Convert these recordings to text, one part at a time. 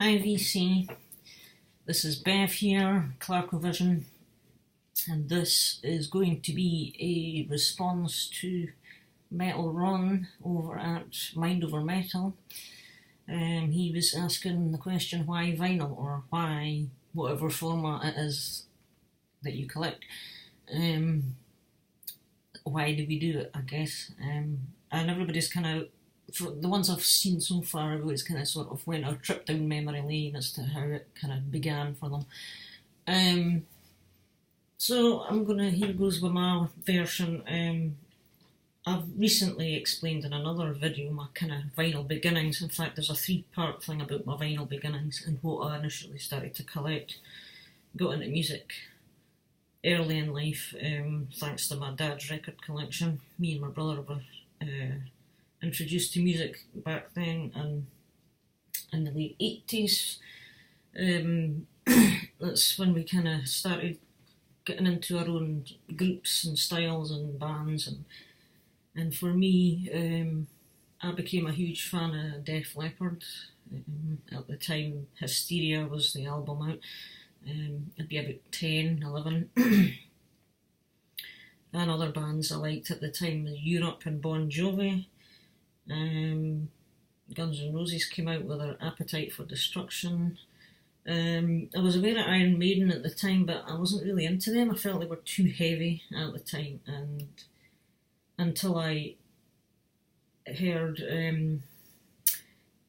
IVC. This is Bev here, Clarkovision, and this is going to be a response to Metal Ron over at Mind Over Metal. He was asking the question why vinyl, or why whatever format it is that you collect. Why do we do it, I guess. And everybody's kind of, for the ones I've seen so far, everybody's kind of sort of went a trip down memory lane as to how it kind of began for them. So here goes with my version. I've recently explained in another video my kind of vinyl beginnings. In fact, there's a 3-part thing about my vinyl beginnings and what I initially started to collect. Got into music early in life, thanks to my dad's record collection. Me and my brother were introduced to music back then, and in the late 80s. That's when we kind of started getting into our own groups and styles and bands, and for me, I became a huge fan of Def Leppard. At the time, Hysteria was the album out. I'd be about 10, 11. And other bands I liked at the time was Europe and Bon Jovi. Guns N' Roses came out with their Appetite for Destruction. I was aware of Iron Maiden at the time, but I wasn't really into them. I felt they were too heavy at the time, and until I heard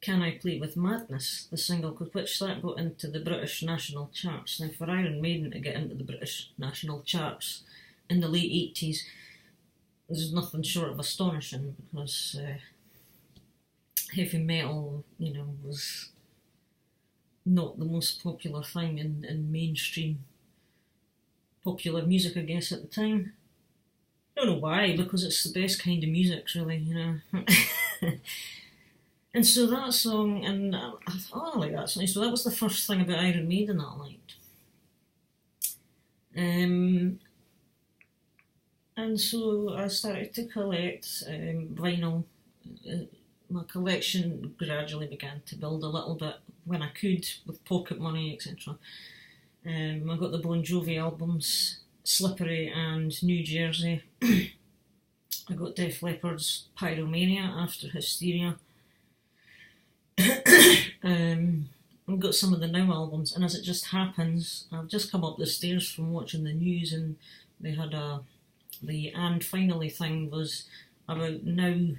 Can I Play With Madness, the single, which that got into the British national charts. Now, for Iron Maiden to get into the British national charts in the late 80s, there's nothing short of astonishing, because heavy metal, was not the most popular thing in mainstream popular music, I guess, at the time. I don't know why, because it's the best kind of music, really, And so that song, and I thought, I like that song. So that was the first thing about Iron Maiden that I liked. And so I started to collect vinyl. My collection gradually began to build a little bit when I could, with pocket money, etc. I got the Bon Jovi albums, Slippery and New Jersey. I got Def Leppard's Pyromania after Hysteria. I've got some of the Now albums, and as it just happens, I've just come up the stairs from watching the news, and they had the And Finally thing was about Now.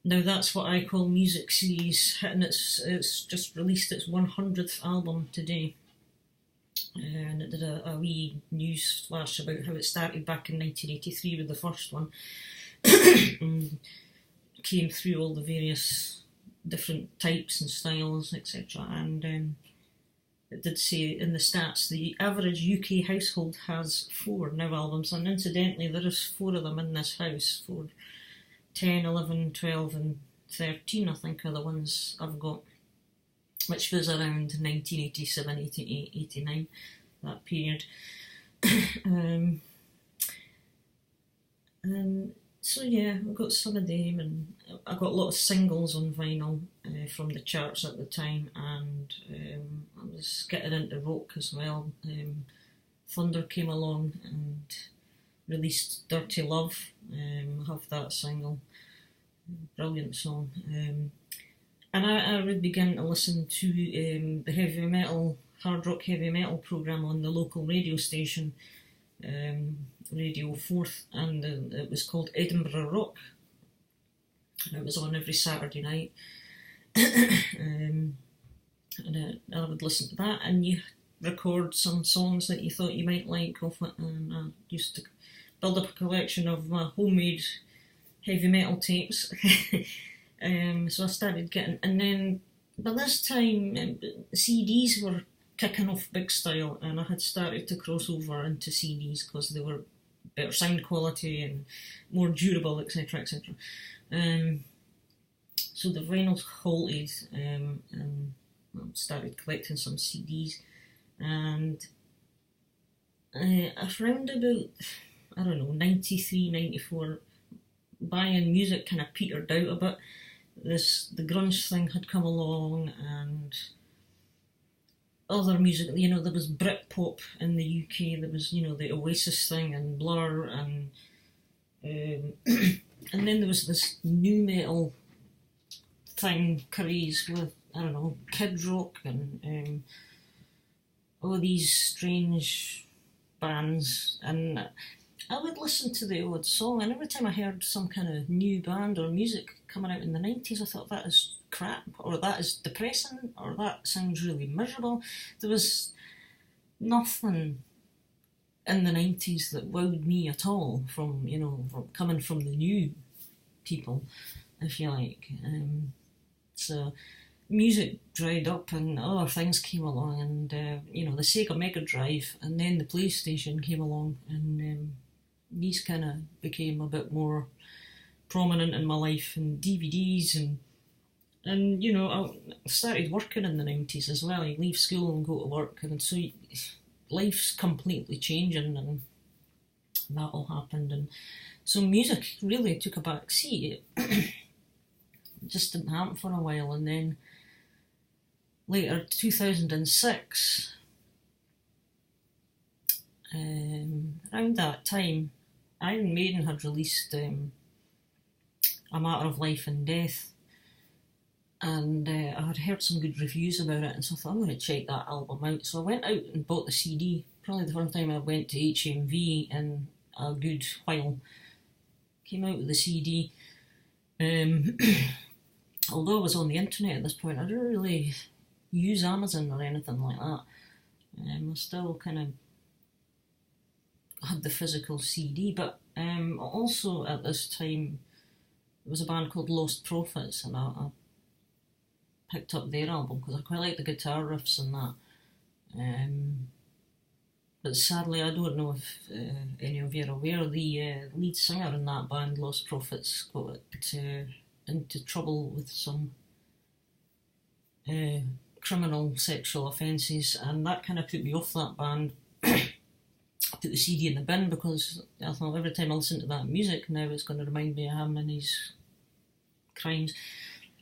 Now That's What I Call Music series hitting it's just released its 100th album today. And it did a wee news flash about how it started back in 1983 with the first one. And came through all the various different types and styles, etc. And it did say in the stats the average UK household has 4 Now albums, and incidentally there is 4 of them in this house. 4, 10, 11, 12 and 13 I think are the ones I've got, which was around 1987, 88, 89, that period. And so yeah, I got some of them, and I got a lot of singles on vinyl from the charts at the time, and I was getting into rock as well. Thunder came along and released Dirty Love. I have that single, brilliant song. And I would begin to listen to the heavy metal, hard rock heavy metal programme on the local radio station, Radio 4th, and it was called Edinburgh Rock. It was on every Saturday night. And I would listen to that, and you record some songs that you thought you might like off it, and I used to build up a collection of my homemade heavy metal tapes. So I started getting, and then by this time CDs were kicking off big style, and I had started to cross over into CDs because they were better sound quality and more durable, etc, etc. So the vinyls halted, and I started collecting some CDs, and around about, I don't know, 93, 94, buying music kind of petered out a bit. The grunge thing had come along, and other music. There was Britpop in the UK. There was the Oasis thing and Blur um, and then there was this new metal thing craze with I don't know Kid Rock and all these strange bands, and I would listen to the odd song, and every time I heard some kind of new band or music coming out in the 90s, I thought that is crap, or that is depressing, or that sounds really miserable. There was nothing in the 90s that wowed me at all from coming from the new people, if you like. So music dried up and other things came along, and the Sega Mega Drive, and then the PlayStation came along, and these kind of became a bit more prominent in my life, and DVDs, and I started working in the 90s as well. You leave school and go to work, and so life's completely changing, and that all happened, and so music really took a back seat. It just didn't happen for a while, and then later, 2006, around that time, Iron Maiden had released A Matter of Life and Death, and I had heard some good reviews about it, and so I thought I'm going to check that album out. So I went out and bought the CD, probably the first time I went to HMV in a good while. Came out with the CD. Although I was on the internet at this point, I didn't really use Amazon or anything like that. I still kind of had the physical CD, but also at this time there was a band called Lost Prophets, and I picked up their album because I quite like the guitar riffs and that. But sadly, I don't know if any of you are aware, the lead singer in that band, Lost Prophets, got into trouble with some criminal sexual offences, and that kind of put me off that band. I put the CD in the bin because I thought every time I listen to that music now it's going to remind me of him and his crimes.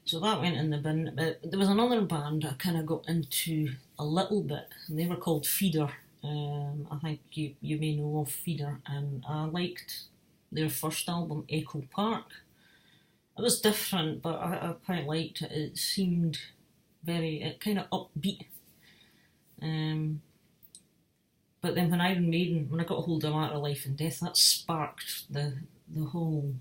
So that went in the bin. But there was another band I kind of got into a little bit, and they were called Feeder. I think you may know of Feeder, and I liked their first album, Echo Park. It was different, but I quite liked it. It seemed very kind of upbeat. But then when Iron Maiden, when I got a hold of A Matter of Life and Death, that sparked the whole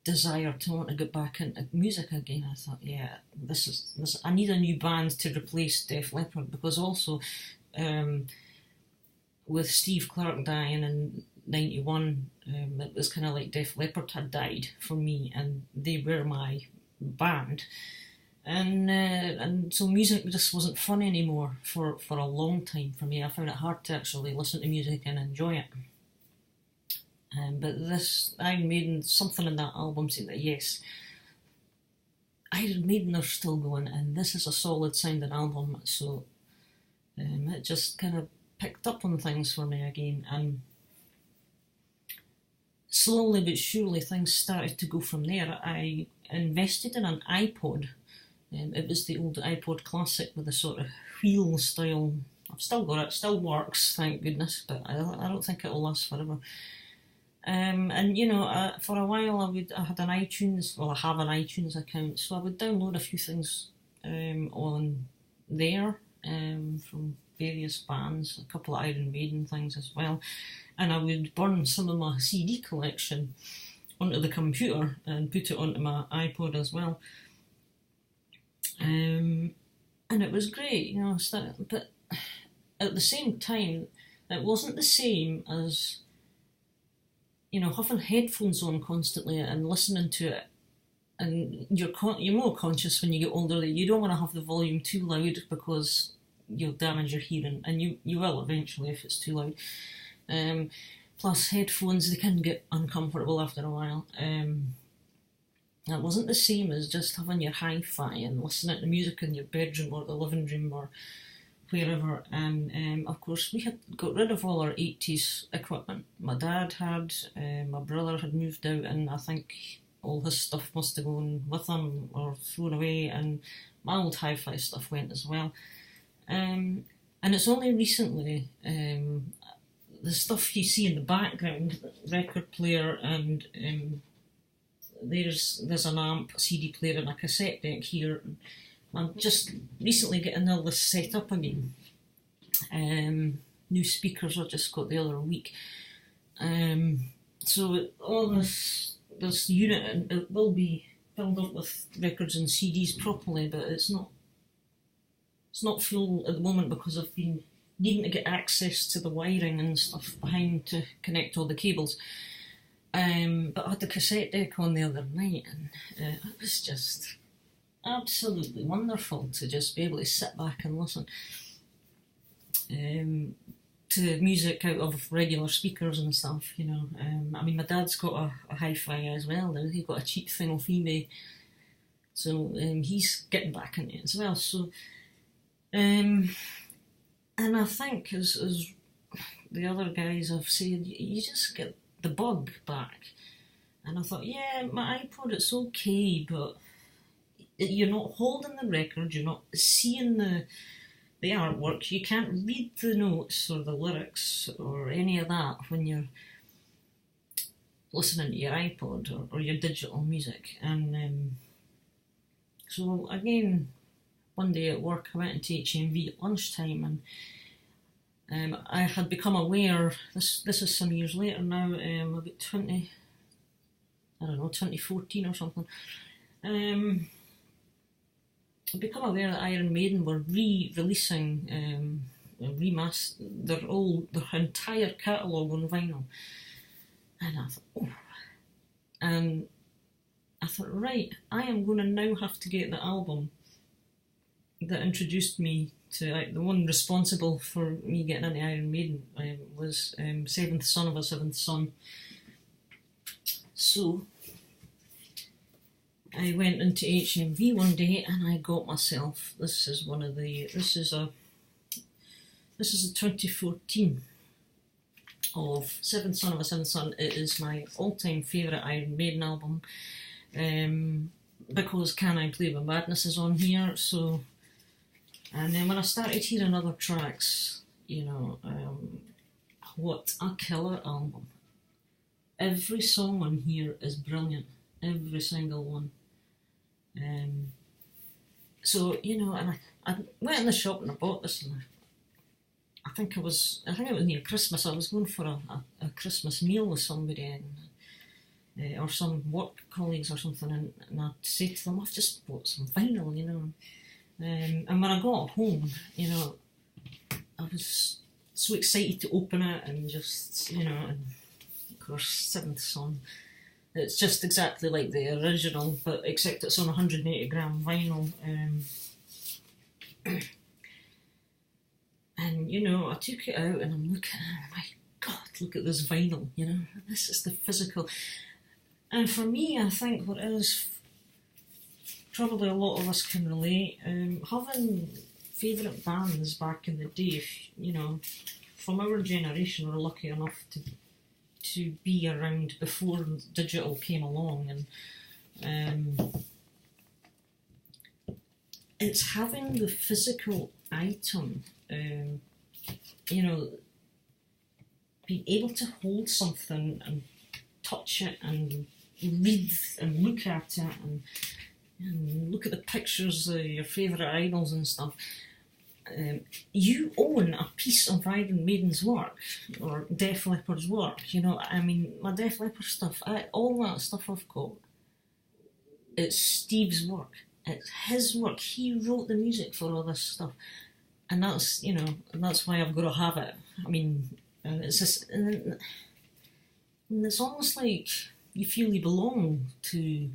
desire to want to get back into music again. I thought, yeah, this. I need a new band to replace Def Leppard, because also with Steve Clark dying in 91, it was kind of like Def Leppard had died for me, and they were my band. And so music just wasn't fun anymore for a long time for me. I found it hard to actually listen to music and enjoy it. But this Iron Maiden, something in that album said that yes, Iron Maiden are still going, and this is a solid sounding album. So it just kind of picked up on things for me again, and slowly but surely things started to go from there. I invested in an iPod. It was the old iPod Classic with a sort of wheel style. I've still got it, still works, thank goodness, but I don't think it'll last forever. And for a while I had an iTunes, well, I have an iTunes account, so I would download a few things on there from various bands, a couple of Iron Maiden things as well, and I would burn some of my CD collection onto the computer and put it onto my iPod as well. And it was great, but at the same time, it wasn't the same as, having headphones on constantly and listening to it. And you're more conscious when you get older that you don't want to have the volume too loud because you'll damage your hearing, and you will eventually if it's too loud. Plus, headphones, they can get uncomfortable after a while. It wasn't the same as just having your hi-fi and listening to music in your bedroom or the living room or wherever. And of course, we had got rid of all our 80s equipment. My dad had, my brother had moved out, and I think all his stuff must have gone with him or thrown away, and my old hi-fi stuff went as well. And it's only recently, the stuff you see in the background, record player, and there's an amp, a CD player, and a cassette deck here. I'm just recently getting all this set up again. New speakers I just got the other week. So all this unit, it will be filled up with records and CDs properly, but it's not full at the moment because I've been needing to get access to the wiring and stuff behind to connect all the cables. But I had the cassette deck on the other night, and it was just absolutely wonderful to just be able to sit back and listen to music out of regular speakers and stuff, you know. I mean, my dad's got a hi-fi as well. He's got a cheap thing off eBay, so he's getting back into it as well. So, and I think as the other guys have said, you just get the bug back. And I thought, yeah, my iPod, it's okay, but you're not holding the record, you're not seeing the artwork, you can't read the notes or the lyrics or any of that when you're listening to your iPod or your digital music. And so again, one day at work I went into HMV at lunchtime, and I had become aware, this is some years later now, about 2014 or something, I've become aware that Iron Maiden were re-releasing their entire catalogue on vinyl. And I thought, oh. And I thought, right, I am going to now have to get the album that introduced me to, the one responsible for me getting into Iron Maiden was Seventh Son of a Seventh Son. So I went into HMV one day and I got myself, this is a 2014 of Seventh Son of a Seventh Son. It is my all-time favourite Iron Maiden album, because Can I Play With Madness is on here. So, and then when I started hearing other tracks, you know, what a killer album. Every song on here is brilliant, every single one. So, you know, and I went in the shop and I bought this, and I think it was near Christmas. I was going for a Christmas meal with somebody, and or some work colleagues or something, and I'd say to them, I've just bought some vinyl, you know. And when I got home, you know, I was so excited to open it and just, you know, and of course, Seventh Son. It's just exactly like the original, but except it's on 180 gram vinyl. And, you know, I took it out and I'm looking at it, my God, look at this vinyl, you know, this is the physical. And for me, I think what is, probably a lot of us can relate, having favourite bands back in the day, you know, from our generation, we're lucky enough to be around before digital came along, and it's having the physical item, you know, being able to hold something and touch it and read and look at it and look at the pictures of your favourite idols and stuff. You own a piece of Iron Maiden's work, or Def Leppard's work, you know. I mean, my Def Leppard stuff, all that stuff I've got, it's Steve's work, it's his work. He wrote the music for all this stuff, and that's, you know, and that's why I've got to have it. I mean, it's just, and it's almost like you feel you belong to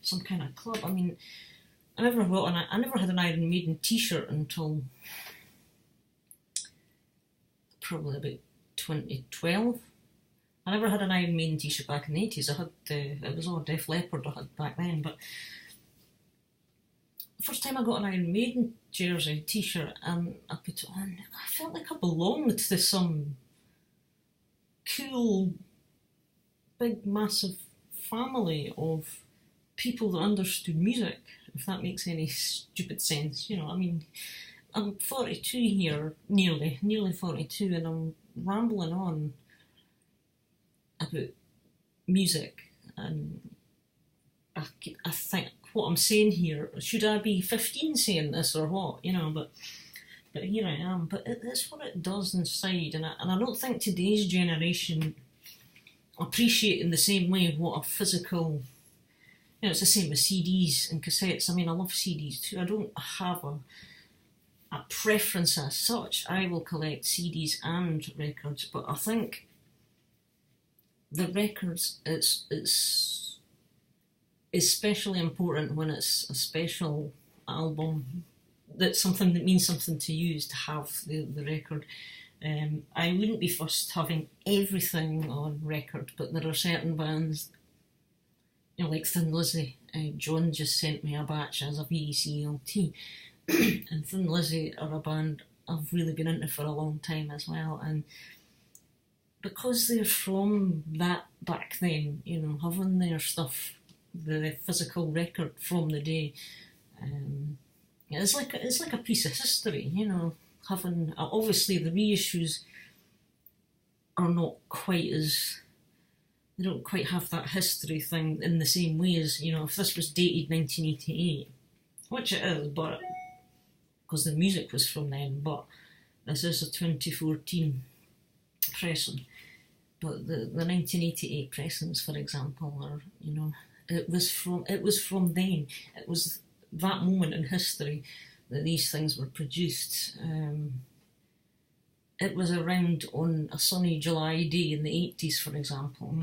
some kind of club. I mean, I never had an Iron Maiden t-shirt until probably about 2012. I never had an Iron Maiden t-shirt back in the 80s. I had it was all Def Leppard I had back then, but the first time I got an Iron Maiden jersey t-shirt and I put it on, I felt like I belonged to some cool, big, massive family of people that understood music, if that makes any stupid sense, you know. I mean, I'm 42 here, nearly 42, and I'm rambling on about music, and I think what I'm saying here, should I be 15 saying this or what, but here I am. But it's what it does inside, and I don't think today's generation appreciate in the same way what a physical, it's the same with CDs and cassettes. I mean, I love CDs too. I don't have a preference as such. I will collect CDs and records, but I think the records, it's especially important when it's a special album, that's something that means something to you, is to have the record. I wouldn't be first having everything on record, but there are certain bands, like Thin Lizzy. John just sent me a batch as a VCLT, and Thin Lizzy are a band I've really been into for a long time as well, and because they're from that back then, having their stuff, the physical record from the day, it's like a piece of history, having, obviously the reissues are not quite as, they don't quite have that history thing in the same way as, if this was dated 1988, which it is, but because the music was from then, but this is a 2014 pressing. But the 1988 pressings, for example, are, it was from then. It was that moment in history that these things were produced. It was around on a sunny July day in the 80s, for example,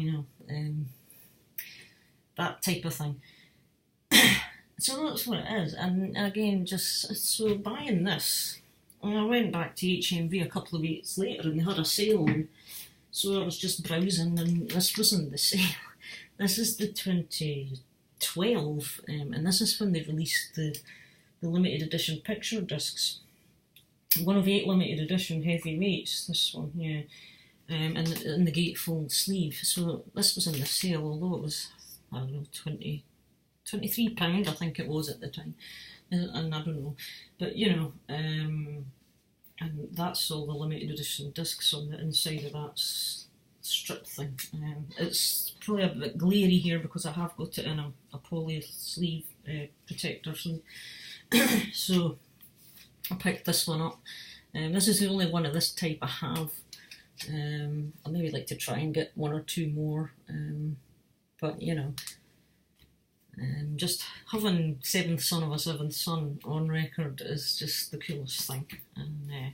that type of thing. So that's what it is. And again, just so buying this, I went back to HMV a couple of weeks later and they had a sale on, so I was just browsing, and this wasn't the sale. This is the 2012, and this is when they released the limited edition picture discs. One of 8 limited edition heavyweights, this one, yeah, and in the gatefold sleeve. So this was in the sale, although it was, I don't know, £23, I think it was at the time, and I don't know, but and that's all the limited edition discs on the inside of that strip thing. It's probably a bit glary here because I have got it in a poly sleeve protector, so I picked this one up. This is the only one of this type I have. I'd maybe like to try and get 1 or 2 more, but just having Seventh Son of a Seventh Son on record is just the coolest thing, and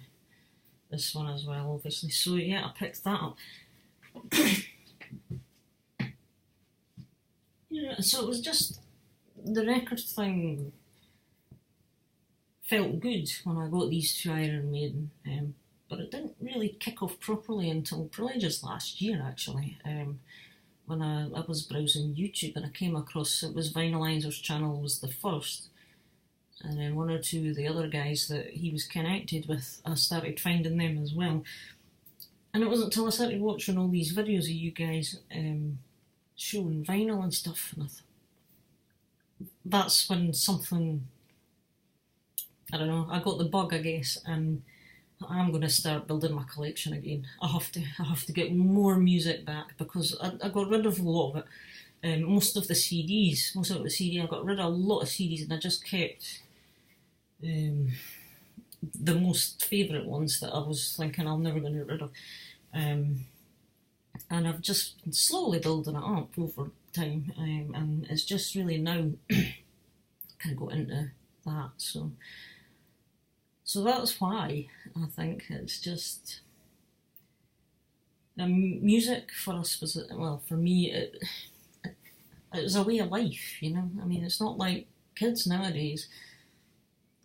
this one as well, obviously. So yeah, I picked that up. So it was just, the record thing felt good when I got these 2 Iron Maiden, but it didn't really kick off properly until probably just last year, actually. When I was browsing YouTube and I came across, it was Vinylizer's channel was the first, and then 1 or 2 of the other guys that he was connected with, I started finding them as well. And it wasn't until I started watching all these videos of you guys showing vinyl and stuff, and I thought, that's when something, I don't know, I got the bug, I guess, and I'm going to start building my collection again. I have to get more music back, because I got rid of a lot of it. Most of the CDs, I got rid of a lot of CDs, and I just kept the most favourite ones that I was thinking I'm never going to get rid of. And I've just been slowly building it up over time, and it's just really now kind of got into that. So that's why I think it's just music for us was, well, for me it was a way of life, I mean, it's not like kids nowadays.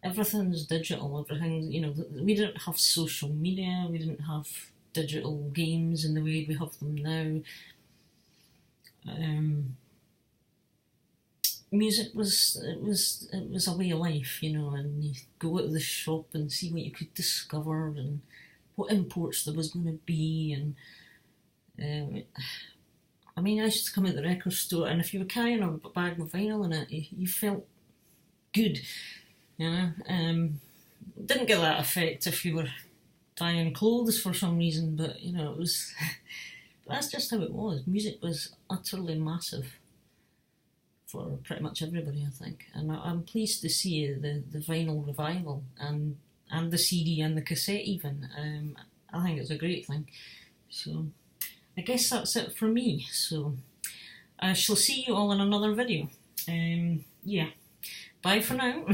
Everything's digital, we didn't have social media, we didn't have digital games in the way we have them now. Music was a way of life, and you go out to the shop and see what you could discover and what imports there was going to be, and I mean, I used to come out the record store, and if you were carrying a bag of vinyl in it, you felt good, didn't get that effect if you were buying clothes for some reason, but you know, it was. That's just how it was. Music was utterly massive for pretty much everybody, I think, and I'm pleased to see the vinyl revival and the CD and the cassette even. I think it's a great thing. So I guess that's it for me. So I shall see you all in another video. Yeah, bye for now.